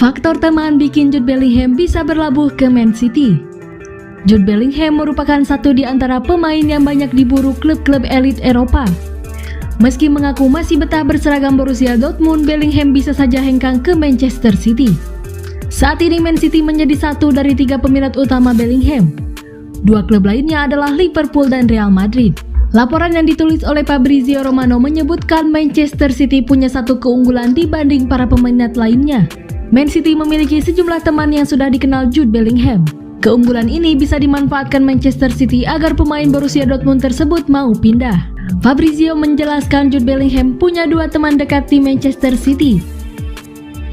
Faktor tambahan bikin Jude Bellingham bisa berlabuh ke Man City. Jude Bellingham merupakan satu di antara pemain yang banyak diburu klub-klub elit Eropa. Meski mengaku masih betah berseragam Borussia Dortmund, Bellingham bisa saja hengkang ke Manchester City. Saat ini Man City menjadi satu dari 3 peminat utama Bellingham. 2 klub lainnya adalah Liverpool dan Real Madrid. Laporan yang ditulis oleh Fabrizio Romano menyebutkan Manchester City punya satu keunggulan dibanding para peminat lainnya. Man City memiliki sejumlah teman yang sudah dikenal Jude Bellingham. Keunggulan ini bisa dimanfaatkan Manchester City agar pemain Borussia Dortmund tersebut mau pindah. Fabrizio menjelaskan Jude Bellingham punya 2 teman dekat di Manchester City.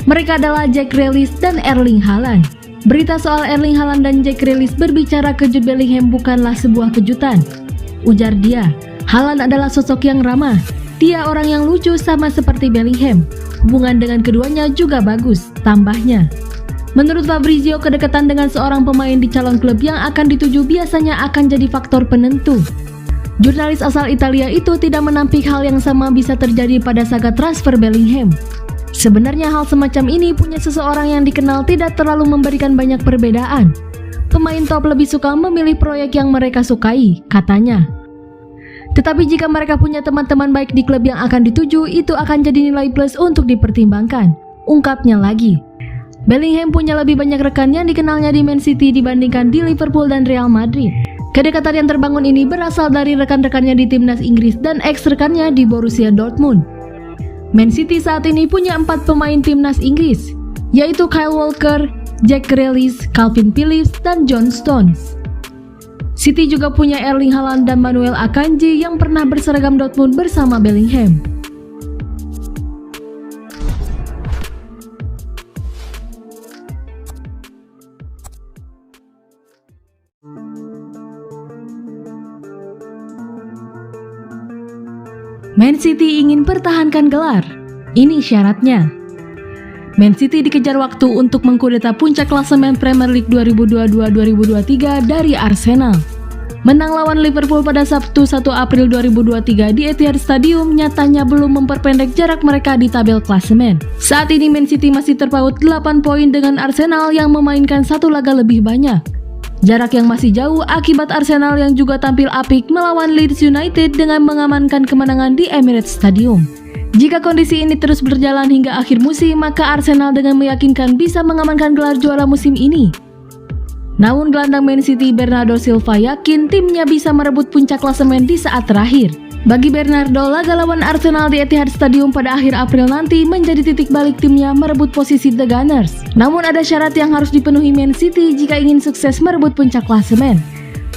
Mereka adalah Jack Grealish dan Erling Haaland. Berita soal Erling Haaland dan Jack Grealish berbicara ke Jude Bellingham bukanlah sebuah kejutan. Ujar dia, Haaland adalah sosok yang ramah. Dia orang yang lucu sama seperti Bellingham. Hubungan dengan keduanya juga bagus, tambahnya. Menurut Fabrizio, kedekatan dengan seorang pemain di calon klub yang akan dituju biasanya akan jadi faktor penentu. Jurnalis asal Italia itu tidak menampik hal yang sama bisa terjadi pada saga transfer Bellingham. Sebenarnya hal semacam ini punya seseorang yang dikenal tidak terlalu memberikan banyak perbedaan. Pemain top lebih suka memilih proyek yang mereka sukai, katanya. Tetapi jika mereka punya teman-teman baik di klub yang akan dituju, itu akan jadi nilai plus untuk dipertimbangkan, ungkapnya lagi. Bellingham punya lebih banyak rekan yang dikenalnya di Man City dibandingkan di Liverpool dan Real Madrid. Kedekatan yang terbangun ini berasal dari rekan-rekannya di timnas Inggris dan ex-rekannya di Borussia Dortmund. Man City saat ini punya 4 pemain timnas Inggris, yaitu Kyle Walker, Jack Grealish, Calvin Phillips, dan John Stones. City juga punya Erling Haaland dan Manuel Akanji yang pernah berseragam Dortmund bersama Bellingham. Man City ingin pertahankan gelar. Ini syaratnya. Man City dikejar waktu untuk mengkudeta puncak klasemen Premier League 2022-2023 dari Arsenal. Menang lawan Liverpool pada Sabtu 1 April 2023 di Etihad Stadium nyatanya belum memperpendek jarak mereka di tabel klasemen. Saat ini Man City masih terpaut 8 poin dengan Arsenal yang memainkan 1 laga lebih banyak. Jarak yang masih jauh akibat Arsenal yang juga tampil apik melawan Leeds United dengan mengamankan kemenangan di Emirates Stadium. Jika kondisi ini terus berjalan hingga akhir musim, maka Arsenal dengan meyakinkan bisa mengamankan gelar juara musim ini. Namun gelandang Man City Bernardo Silva yakin timnya bisa merebut puncak klasemen di saat terakhir. Bagi Bernardo, laga lawan Arsenal di Etihad Stadium pada akhir April nanti menjadi titik balik timnya merebut posisi The Gunners. Namun ada syarat yang harus dipenuhi Man City jika ingin sukses merebut puncak klasemen.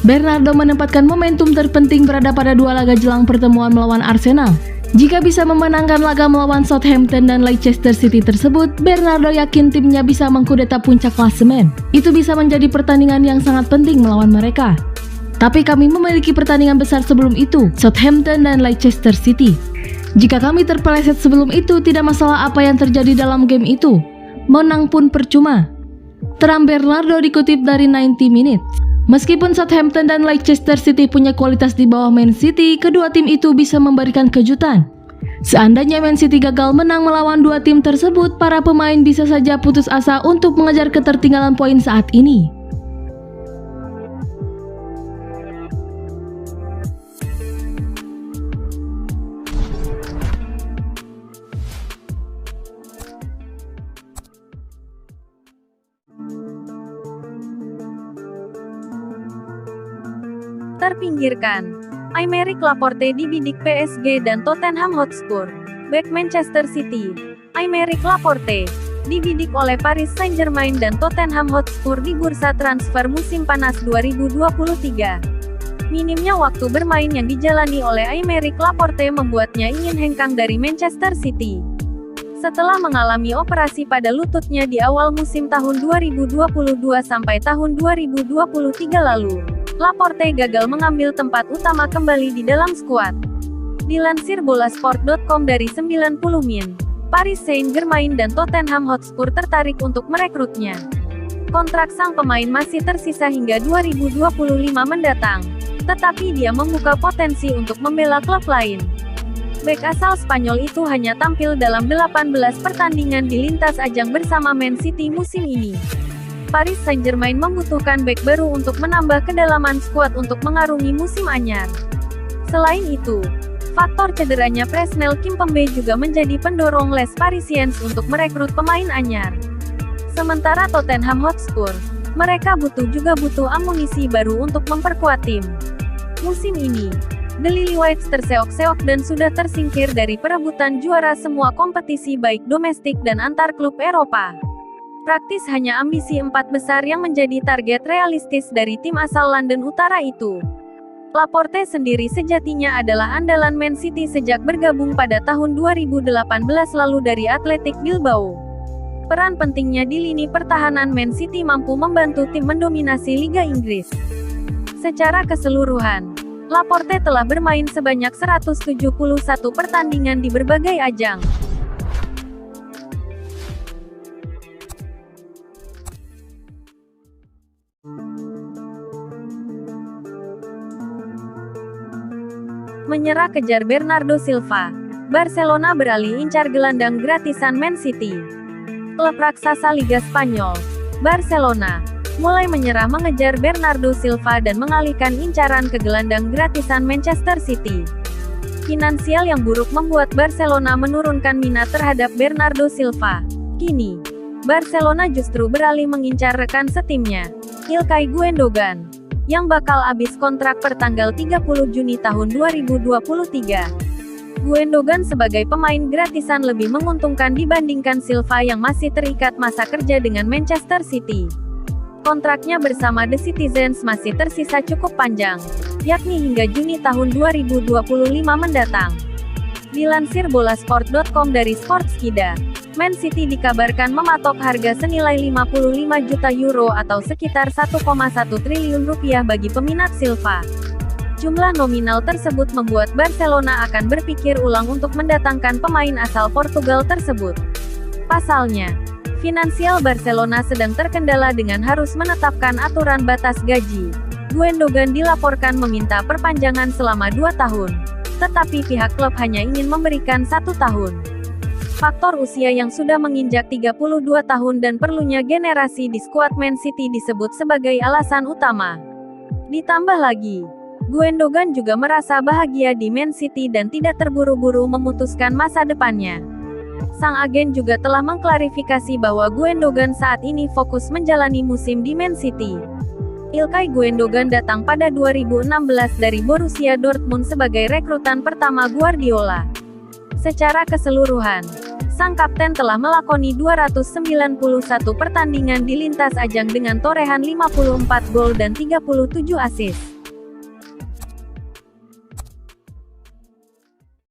Bernardo menempatkan momentum terpenting berada pada 2 laga jelang pertemuan melawan Arsenal. Jika bisa memenangkan laga melawan Southampton dan Leicester City tersebut, Bernardo yakin timnya bisa mengkudeta puncak klasemen. Itu bisa menjadi pertandingan yang sangat penting melawan mereka. Tapi kami memiliki pertandingan besar sebelum itu, Southampton dan Leicester City. Jika kami terpeleset sebelum itu, tidak masalah apa yang terjadi dalam game itu. Menang pun percuma. Teram Bernardo dikutip dari 90 Minutes. Meskipun Southampton dan Leicester City punya kualitas di bawah Man City, kedua tim itu bisa memberikan kejutan. Seandainya Man City gagal menang melawan 2 tim tersebut, para pemain bisa saja putus asa untuk mengejar ketertinggalan poin saat ini. Terpinggirkan. Aymeric Laporte dibidik PSG dan Tottenham Hotspur. Bek Manchester City. Aymeric Laporte dibidik oleh Paris Saint-Germain dan Tottenham Hotspur di bursa transfer musim panas 2023. Minimnya waktu bermain yang dijalani oleh Aymeric Laporte membuatnya ingin hengkang dari Manchester City. Setelah mengalami operasi pada lututnya di awal musim tahun 2022 sampai tahun 2023 lalu, Laporte gagal mengambil tempat utama kembali di dalam skuad. Dilansir bolasport.com dari 90 Min, Paris Saint-Germain dan Tottenham Hotspur tertarik untuk merekrutnya. Kontrak sang pemain masih tersisa hingga 2025 mendatang, tetapi dia membuka potensi untuk membela klub lain. Bek asal Spanyol itu hanya tampil dalam 18 pertandingan di lintas ajang bersama Man City musim ini. Paris Saint-Germain membutuhkan bek baru untuk menambah kedalaman skuad untuk mengarungi musim anyar. Selain itu, faktor cederanya Presnel Kimpembe juga menjadi pendorong Les Parisiens untuk merekrut pemain anyar. Sementara Tottenham Hotspur, mereka butuh amunisi baru untuk memperkuat tim. Musim ini, The Lilywhites terseok-seok dan sudah tersingkir dari perebutan juara semua kompetisi baik domestik dan antar klub Eropa. Praktis hanya ambisi 4 besar yang menjadi target realistis dari tim asal London Utara itu. Laporte sendiri sejatinya adalah andalan Man City sejak bergabung pada tahun 2018 lalu dari Athletic Bilbao. Peran pentingnya di lini pertahanan Man City mampu membantu tim mendominasi Liga Inggris. Secara keseluruhan, Laporte telah bermain sebanyak 171 pertandingan di berbagai ajang. Menyerah kejar Bernardo Silva, Barcelona beralih incar gelandang gratisan Man City. Klub raksasa Liga Spanyol, Barcelona, mulai menyerah mengejar Bernardo Silva dan mengalihkan incaran ke gelandang gratisan Manchester City. Finansial yang buruk membuat Barcelona menurunkan minat terhadap Bernardo Silva. Kini, Barcelona justru beralih mengincar rekan setimnya, Ilkay Gundogan, yang bakal habis kontrak per tanggal 30 Juni tahun 2023. Gundogan sebagai pemain gratisan lebih menguntungkan dibandingkan Silva yang masih terikat masa kerja dengan Manchester City. Kontraknya bersama The Citizens masih tersisa cukup panjang, yakni hingga Juni tahun 2025 mendatang. Dilansir bolasport.com dari Sportskida, Man City dikabarkan mematok harga senilai 55 juta euro atau sekitar 1,1 triliun rupiah bagi peminat Silva. Jumlah nominal tersebut membuat Barcelona akan berpikir ulang untuk mendatangkan pemain asal Portugal tersebut. Pasalnya, finansial Barcelona sedang terkendala dengan harus menetapkan aturan batas gaji. Gundogan dilaporkan meminta perpanjangan selama 2 tahun, tetapi pihak klub hanya ingin memberikan 1 tahun. Faktor usia yang sudah menginjak 32 tahun dan perlunya generasi di skuad Man City disebut sebagai alasan utama. Ditambah lagi, Gundogan juga merasa bahagia di Man City dan tidak terburu-buru memutuskan masa depannya. Sang agen juga telah mengklarifikasi bahwa Gundogan saat ini fokus menjalani musim di Man City. Ilkay Gundogan datang pada 2016 dari Borussia Dortmund sebagai rekrutan pertama Guardiola. Secara keseluruhan, sang kapten telah melakoni 291 pertandingan di lintas ajang dengan torehan 54 gol dan 37 assist.